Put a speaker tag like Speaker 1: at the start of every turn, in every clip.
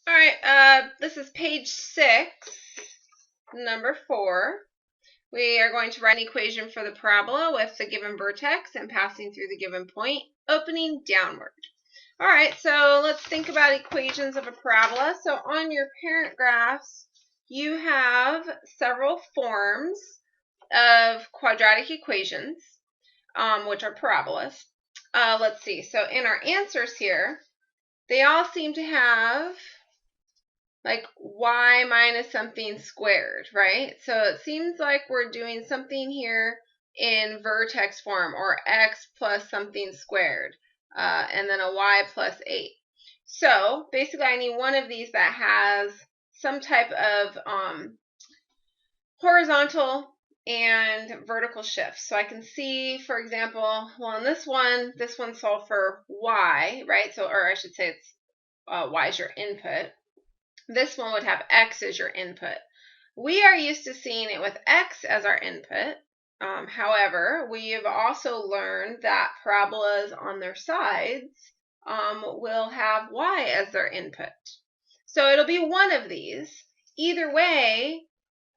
Speaker 1: All right, this is page 6, number 4. We are going to write an equation for the parabola with the given vertex and passing through the given point, opening downward. All right, so let's think about equations of a parabola. So on your parent graphs, you have several forms of quadratic equations, which are parabolas. Let's see. So in our answers here, they all seem to have like y minus something squared, right? So it seems like we're doing something here in vertex form, or x plus something squared, and then a y plus 8. So basically I need one of these that has some type of horizontal and vertical shifts. So I can see, for example, well, in this one solved for y, right? So, or I should say it's y is your input. This one would have x as your input. We are used to seeing it with x as our input. However, we have also learned that parabolas on their sides will have y as their input. So it'll be one of these. Either way,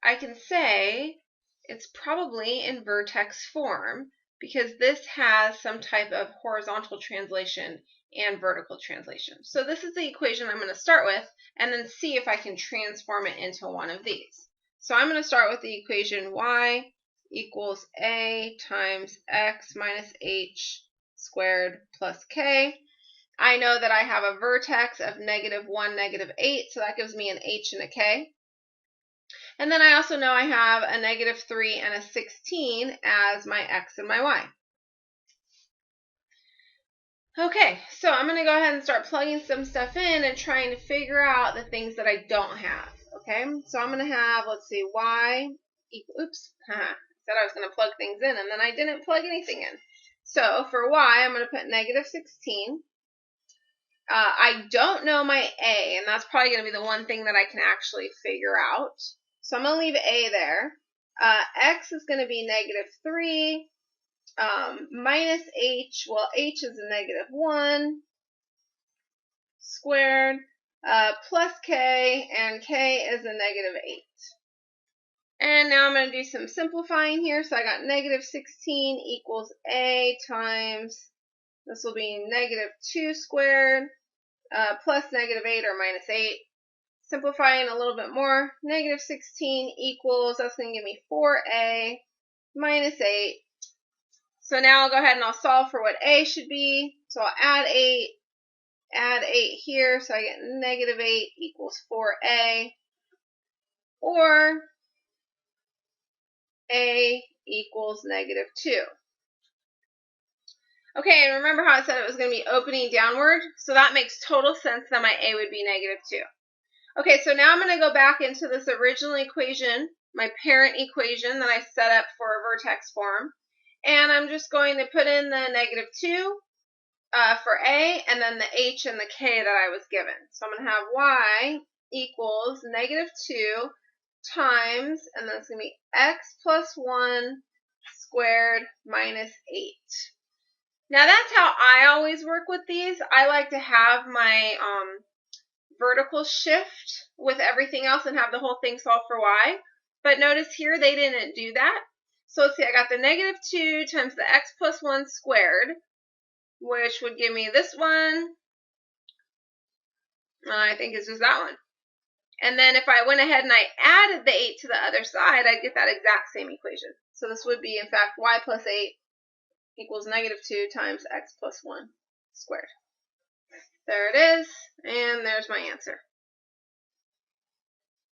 Speaker 1: I can say it's probably in vertex form because this has some type of horizontal translation and vertical translation. So this is the equation I'm going to start with and then see if I can transform it into one of these. So I'm going to start with the equation y equals a times x minus h squared plus k. I know that I have a vertex of -1, -8, so that gives me an h and a k. And then I also know I have a -3 and a 16 as my x and my y. Okay, so I'm going to go ahead and start plugging some stuff in and trying to figure out the things that I don't have. Okay, so I'm going to have, let's see, y equals, oops, said I was going to plug things in and then I didn't plug anything in. So for y, I'm going to put -16. I don't know my a, and that's probably going to be the one thing that I can actually figure out. So I'm going to leave a there. X is going to be -3. Minus h, well, h is a -1 squared, plus k, and k is a -8. And now I'm going to do some simplifying here. So I got -16 equals a times, this will be -2 squared, plus -8 or -8. Simplifying a little bit more, -16 equals, that's going to give me 4a minus 8. So now I'll go ahead and I'll solve for what a should be. So I'll add 8 here, so I get -8 equals 4a, or a equals -2. Okay, and remember how I said it was going to be opening downward? So that makes total sense that my a would be -2. Okay, so now I'm going to go back into this original equation, my parent equation that I set up for a vertex form. And I'm just going to put in the -2 for a, and then the h and the k that I was given. So I'm going to have y equals -2 times, and then it's going to be x plus 1 squared minus 8. Now that's how I always work with these. I like to have my vertical shift with everything else and have the whole thing solved for y. But notice here they didn't do that. So let's see, I got the -2 times the x plus 1 squared, which would give me this one. I think it's just that one. And then if I went ahead and I added the 8 to the other side, I'd get that exact same equation. So this would be, in fact, y plus 8 equals -2 times x plus 1 squared. There it is, and there's my answer.